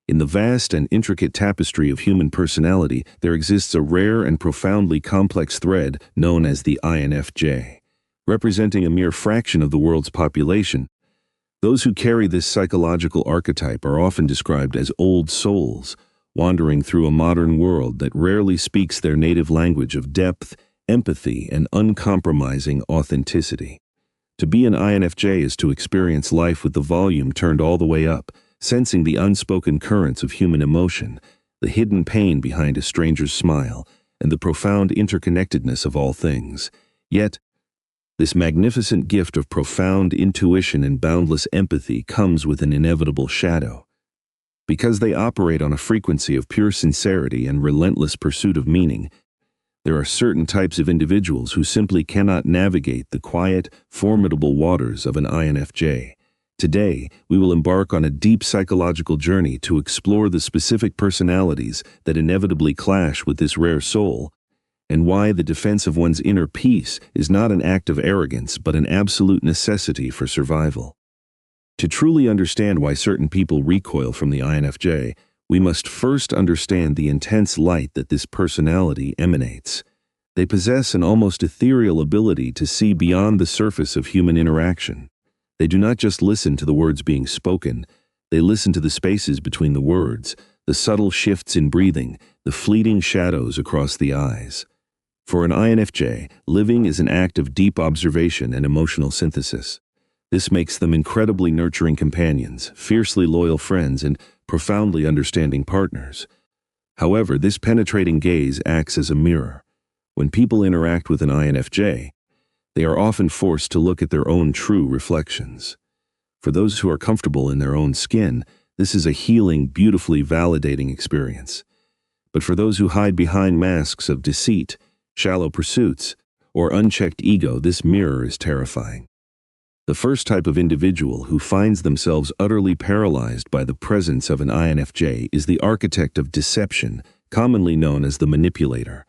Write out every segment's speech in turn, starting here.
In the vast and intricate tapestry of human personality, there exists a rare and profoundly complex thread known as the INFJ. Representing a mere fraction of the world's population, those who carry this psychological archetype are often described as old souls, wandering through a modern world that rarely speaks their native language of depth, empathy, and uncompromising authenticity. To be an INFJ is to experience life with the volume turned all the way up, sensing the unspoken currents of human emotion, the hidden pain behind a stranger's smile, and the profound interconnectedness of all things. Yet, this magnificent gift of profound intuition and boundless empathy comes with an inevitable shadow. Because they operate on a frequency of pure sincerity and relentless pursuit of meaning, there are certain types of individuals who simply cannot navigate the quiet, formidable waters of an INFJ. Today, we will embark on a deep psychological journey to explore the specific personalities that inevitably clash with this rare soul, and why the defense of one's inner peace is not an act of arrogance but an absolute necessity for survival. To truly understand why certain people recoil from the INFJ, we must first understand the intense light that this personality emanates. They possess an almost ethereal ability to see beyond the surface of human interaction. They do not just listen to the words being spoken, they listen to the spaces between the words, the subtle shifts in breathing, the fleeting shadows across the eyes. For an INFJ, living is an act of deep observation and emotional synthesis. This makes them incredibly nurturing companions, fiercely loyal friends, and profoundly understanding partners. However, this penetrating gaze acts as a mirror. When people interact with an INFJ, they are often forced to look at their own true reflections. For those who are comfortable in their own skin, this is a healing, beautifully validating experience. But for those who hide behind masks of deceit, shallow pursuits, or unchecked ego, this mirror is terrifying. The first type of individual who finds themselves utterly paralyzed by the presence of an INFJ is the architect of deception, commonly known as the manipulator.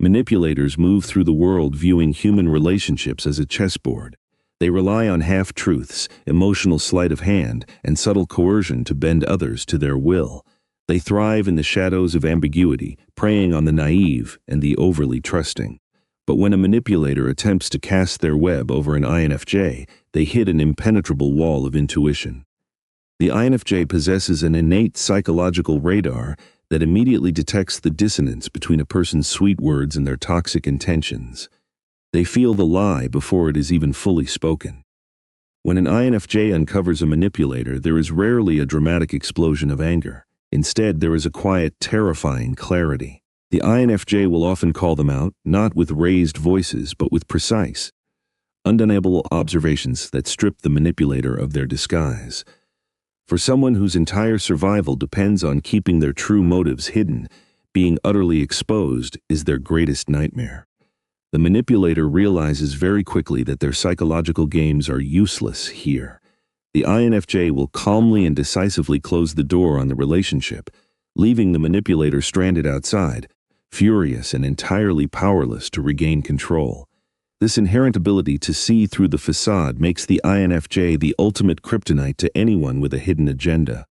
Manipulators move through the world viewing human relationships as a chessboard. They rely on half-truths, emotional sleight of hand, and subtle coercion to bend others to their will. They thrive in the shadows of ambiguity, preying on the naive and the overly trusting. But when a manipulator attempts to cast their web over an INFJ, they hit an impenetrable wall of intuition. The INFJ possesses an innate psychological radar that immediately detects the dissonance between a person's sweet words and their toxic intentions. They feel the lie before it is even fully spoken. When an INFJ uncovers a manipulator, there is rarely a dramatic explosion of anger. Instead, there is a quiet, terrifying clarity. The INFJ will often call them out, not with raised voices, but with precise, undeniable observations that strip the manipulator of their disguise. For someone whose entire survival depends on keeping their true motives hidden, being utterly exposed is their greatest nightmare. The manipulator realizes very quickly that their psychological games are useless here. The INFJ will calmly and decisively close the door on the relationship, leaving the manipulator stranded outside, furious and entirely powerless to regain control. This inherent ability to see through the facade makes the INFJ the ultimate kryptonite to anyone with a hidden agenda.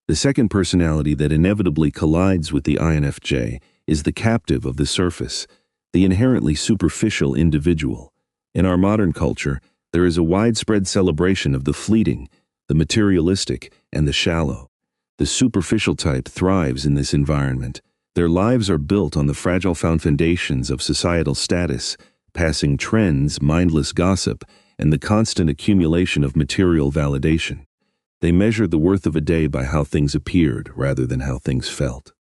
The second personality that inevitably collides with the INFJ is the captive of the surface, the inherently superficial individual. In our modern culture, there is a widespread celebration of the fleeting, the materialistic, and the shallow. The superficial type thrives in this environment. Their lives are built on the fragile foundations of societal status, passing trends, mindless gossip, and the constant accumulation of material validation. They measure the worth of a day by how things appeared rather than how things felt.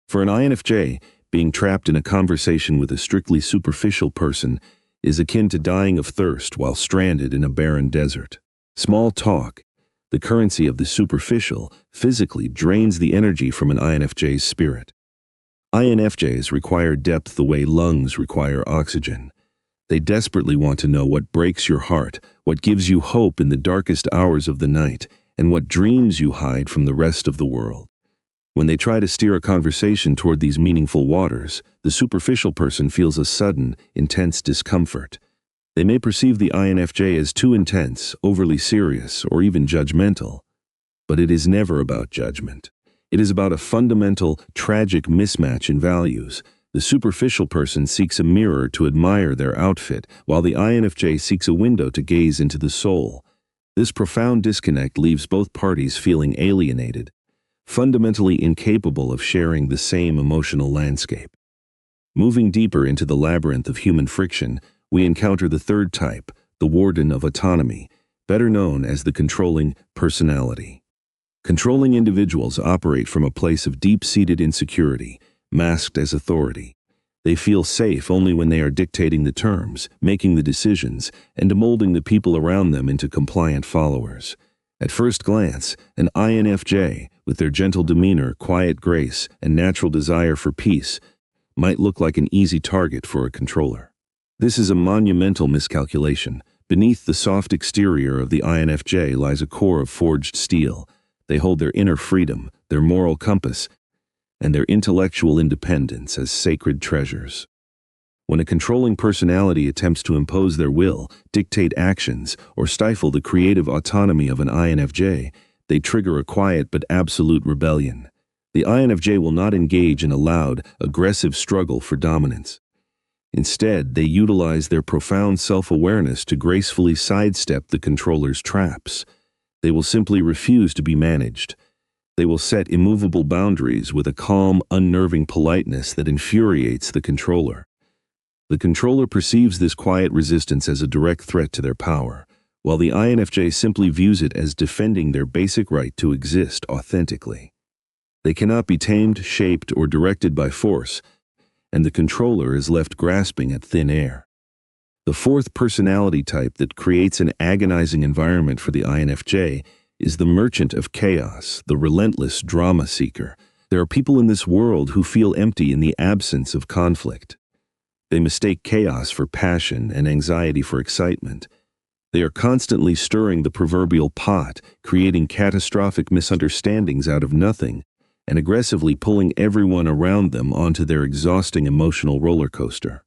For an INFJ, being trapped in a conversation with a strictly superficial person is akin to dying of thirst while stranded in a barren desert. Small talk, the currency of the superficial, physically drains the energy from an INFJ's spirit. INFJs require depth the way lungs require oxygen. They desperately want to know what breaks your heart, what gives you hope in the darkest hours of the night, and what dreams you hide from the rest of the world. When they try to steer a conversation toward these meaningful waters, the superficial person feels a sudden, intense discomfort. They may perceive the INFJ as too intense, overly serious, or even judgmental. But it is never about judgment. It is about a fundamental, tragic mismatch in values. The superficial person seeks a mirror to admire their outfit, while the INFJ seeks a window to gaze into the soul. This profound disconnect leaves both parties feeling alienated, fundamentally incapable of sharing the same emotional landscape. Moving deeper into the labyrinth of human friction, we encounter the third type, the warden of autonomy, better known as the controlling personality. Controlling individuals operate from a place of deep-seated insecurity, masked as authority. They feel safe only when they are dictating the terms, making the decisions, and molding the people around them into compliant followers. At first glance, an INFJ, with their gentle demeanor, quiet grace, and natural desire for peace, might look like an easy target for a controller. This is a monumental miscalculation. Beneath the soft exterior of the INFJ lies a core of forged steel. They hold their inner freedom, their moral compass, and their intellectual independence as sacred treasures. When a controlling personality attempts to impose their will, dictate actions, or stifle the creative autonomy of an INFJ, they trigger a quiet but absolute rebellion. The INFJ will not engage in a loud, aggressive struggle for dominance. Instead, they utilize their profound self-awareness to gracefully sidestep the controller's traps. They will simply refuse to be managed. They will set immovable boundaries with a calm, unnerving politeness that infuriates the controller. The controller perceives this quiet resistance as a direct threat to their power, while the INFJ simply views it as defending their basic right to exist authentically. They cannot be tamed, shaped, or directed by force, and the controller is left grasping at thin air. The fourth personality type that creates an agonizing environment for the INFJ is the merchant of chaos, the relentless drama seeker. There are people in this world who feel empty in the absence of conflict. They mistake chaos for passion and anxiety for excitement. They are constantly stirring the proverbial pot, creating catastrophic misunderstandings out of nothing, and aggressively pulling everyone around them onto their exhausting emotional roller coaster.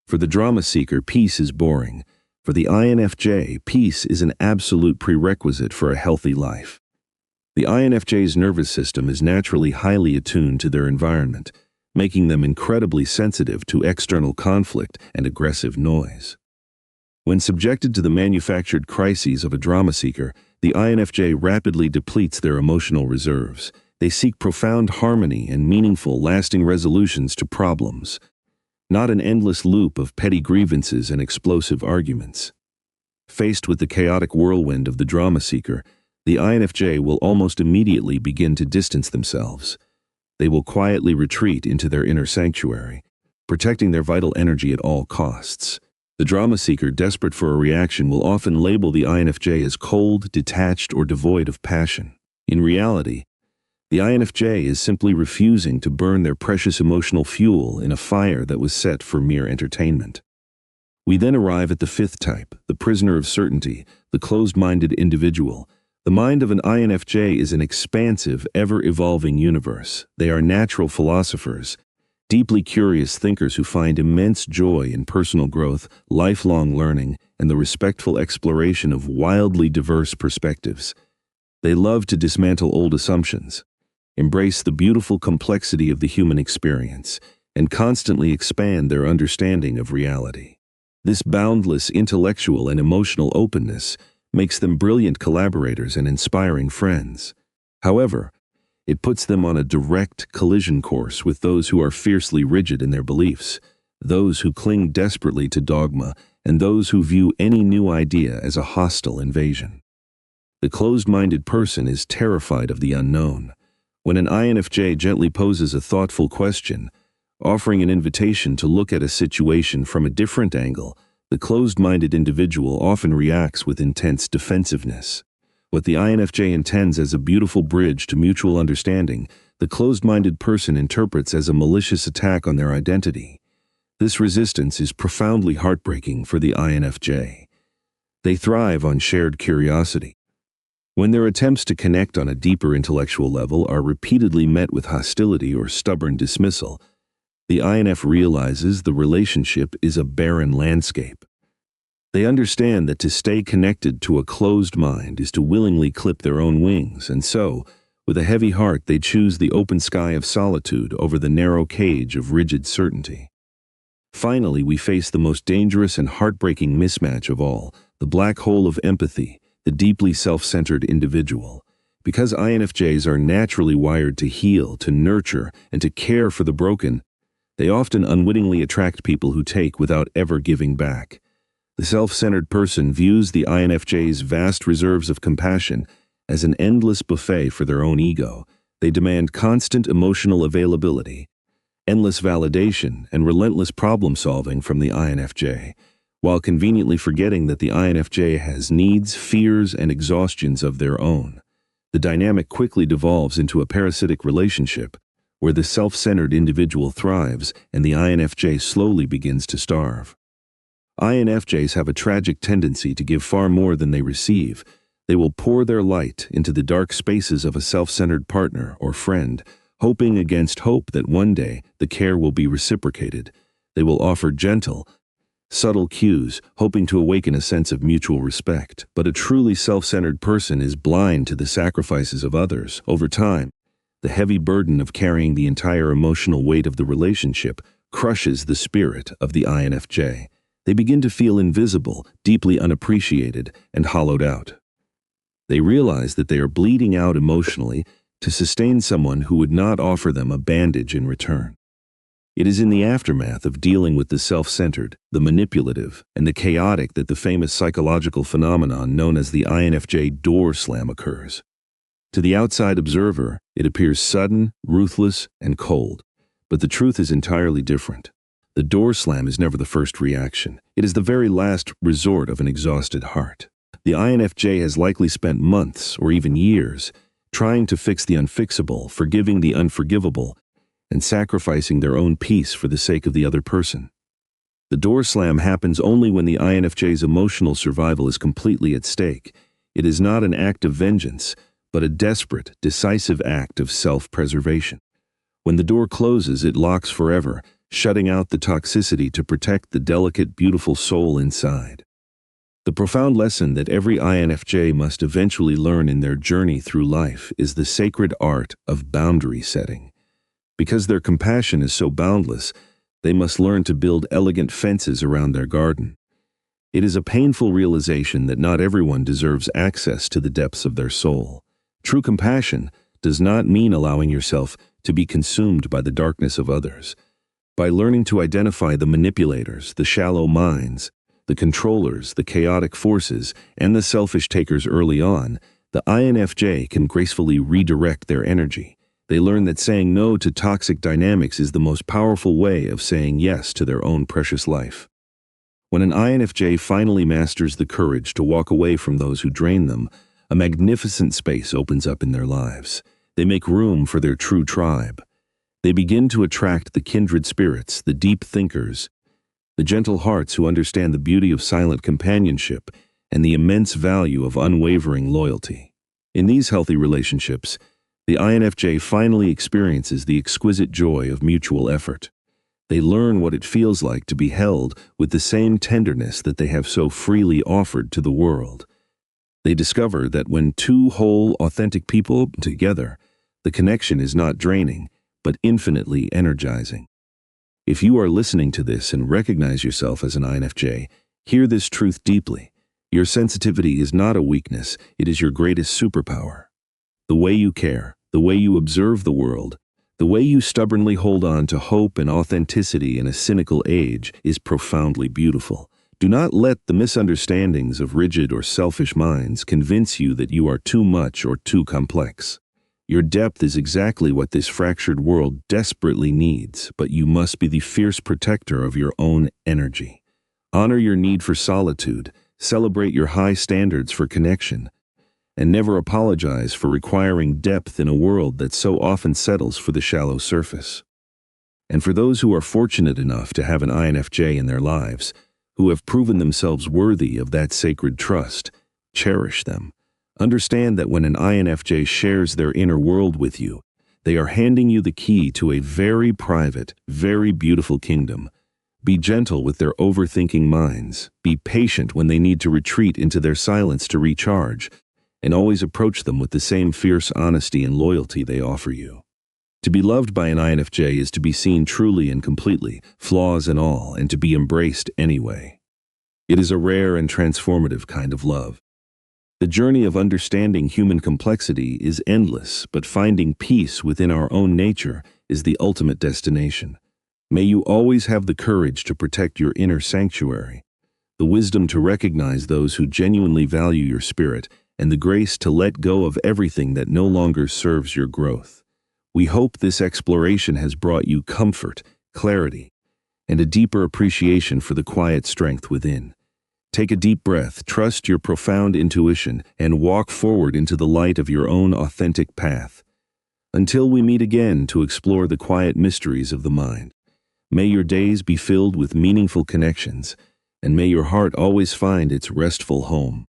For the drama seeker, peace is boring. For the INFJ, peace is an absolute prerequisite for a healthy life. The INFJ's nervous system is naturally highly attuned to their environment, making them incredibly sensitive to external conflict and aggressive noise. When subjected to the manufactured crises of a drama seeker, the INFJ rapidly depletes their emotional reserves. They seek profound harmony and meaningful, lasting resolutions to problems, not an endless loop of petty grievances and explosive arguments. Faced with the chaotic whirlwind of the drama seeker, the INFJ will almost immediately begin to distance themselves. They will quietly retreat into their inner sanctuary, protecting their vital energy at all costs. The drama seeker, desperate for a reaction, will often label the INFJ as cold, detached, or devoid of passion. In reality, the INFJ is simply refusing to burn their precious emotional fuel in a fire that was set for mere entertainment. We then arrive at the fifth type, the prisoner of certainty, the closed-minded individual. The mind of an INFJ is an expansive, ever-evolving universe. They are natural philosophers, deeply curious thinkers who find immense joy in personal growth, lifelong learning, and the respectful exploration of wildly diverse perspectives. They love to dismantle old assumptions, embrace the beautiful complexity of the human experience, and constantly expand their understanding of reality. This boundless intellectual and emotional openness makes them brilliant collaborators and inspiring friends. However, it puts them on a direct collision course with those who are fiercely rigid in their beliefs, those who cling desperately to dogma, and those who view any new idea as a hostile invasion. The closed-minded person is terrified of the unknown. When an INFJ gently poses a thoughtful question, offering an invitation to look at a situation from a different angle, the closed-minded individual often reacts with intense defensiveness. What the INFJ intends as a beautiful bridge to mutual understanding, the closed-minded person interprets as a malicious attack on their identity. This resistance is profoundly heartbreaking for the INFJ. They thrive on shared curiosity. When their attempts to connect on a deeper intellectual level are repeatedly met with hostility or stubborn dismissal, the INF realizes the relationship is a barren landscape. They understand that to stay connected to a closed mind is to willingly clip their own wings, and so, With a heavy heart, they choose the open sky of solitude over the narrow cage of rigid certainty. Finally, we face the most dangerous and heartbreaking mismatch of all, the black hole of empathy, the deeply self-centered individual. Because INFJs are naturally wired to heal, to nurture, and to care for the broken, they often unwittingly attract people who take without ever giving back. The self-centered person views the INFJ's vast reserves of compassion as an endless buffet for their own ego. They demand constant emotional availability, endless validation, and relentless problem-solving from the INFJ, while conveniently forgetting that the INFJ has needs, fears, and exhaustions of their own. The dynamic quickly devolves into a parasitic relationship, where the self-centered individual thrives and the INFJ slowly begins to starve. INFJs have a tragic tendency to give far more than they receive. They will pour their light into the dark spaces of a self-centered partner or friend, hoping against hope that one day the care will be reciprocated. They will offer gentle, subtle cues, hoping to awaken a sense of mutual respect. But a truly self-centered person is blind to the sacrifices of others. Over time, the heavy burden of carrying the entire emotional weight of the relationship crushes the spirit of the INFJ. They begin to feel invisible, deeply unappreciated, and hollowed out. They realize that they are bleeding out emotionally to sustain someone who would not offer them a bandage in return. It is in the aftermath of dealing with the self-centered, the manipulative, and the chaotic that the famous psychological phenomenon known as the INFJ door slam occurs. To the outside observer, it appears sudden, ruthless, and cold. But the truth is entirely different. The door slam is never the first reaction. It is the very last resort of an exhausted heart. The INFJ has likely spent months or even years trying to fix the unfixable, forgiving the unforgivable, and sacrificing their own peace for the sake of the other person. The door slam happens only when the INFJ's emotional survival is completely at stake. It is not an act of vengeance, but a desperate, decisive act of self-preservation. When the door closes, it locks forever, shutting out the toxicity to protect the delicate, beautiful soul inside. The profound lesson that every INFJ must eventually learn in their journey through life is the sacred art of boundary setting. Because their compassion is so boundless, they must learn to build elegant fences around their garden. It is a painful realization that not everyone deserves access to the depths of their soul. True compassion does not mean allowing yourself to be consumed by the darkness of others. By learning to identify the manipulators, the shallow minds, the controllers, the chaotic forces, and the selfish takers early on, the INFJ can gracefully redirect their energy. They learn that saying no to toxic dynamics is the most powerful way of saying yes to their own precious life. When an INFJ finally masters the courage to walk away from those who drain them, a magnificent space opens up in their lives. They make room for their true tribe. They begin to attract the kindred spirits, the deep thinkers, the gentle hearts who understand the beauty of silent companionship and the immense value of unwavering loyalty. In these healthy relationships, the INFJ finally experiences the exquisite joy of mutual effort. They learn what it feels like to be held with the same tenderness that they have so freely offered to the world. They discover that when two whole, authentic people together, the connection is not draining, but infinitely energizing. If you are listening to this and recognize yourself as an INFJ, hear this truth deeply. Your sensitivity is not a weakness, it is your greatest superpower. The way you care, the way you observe the world, the way you stubbornly hold on to hope and authenticity in a cynical age is profoundly beautiful. Do not let the misunderstandings of rigid or selfish minds convince you that you are too much or too complex. Your depth is exactly what this fractured world desperately needs, but you must be the fierce protector of your own energy. Honor your need for solitude, celebrate your high standards for connection, and never apologize for requiring depth in a world that so often settles for the shallow surface. And for those who are fortunate enough to have an INFJ in their lives, who have proven themselves worthy of that sacred trust, cherish them. Understand that when an INFJ shares their inner world with you, they are handing you the key to a very private, very beautiful kingdom. Be gentle with their overthinking minds. Be patient when they need to retreat into their silence to recharge. and always approach them with the same fierce honesty and loyalty they offer you. To be loved by an INFJ is to be seen truly and completely, flaws and all, and to be embraced anyway. It is a rare and transformative kind of love. The journey of understanding human complexity is endless, but finding peace within our own nature is the ultimate destination. May you always have the courage to protect your inner sanctuary, the wisdom to recognize those who genuinely value your spirit, and the grace to let go of everything that no longer serves your growth. We hope this exploration has brought you comfort, clarity, and a deeper appreciation for the quiet strength within. Take a deep breath, trust your profound intuition, and walk forward into the light of your own authentic path. Until we meet again to explore the quiet mysteries of the mind, may your days be filled with meaningful connections, and may your heart always find its restful home.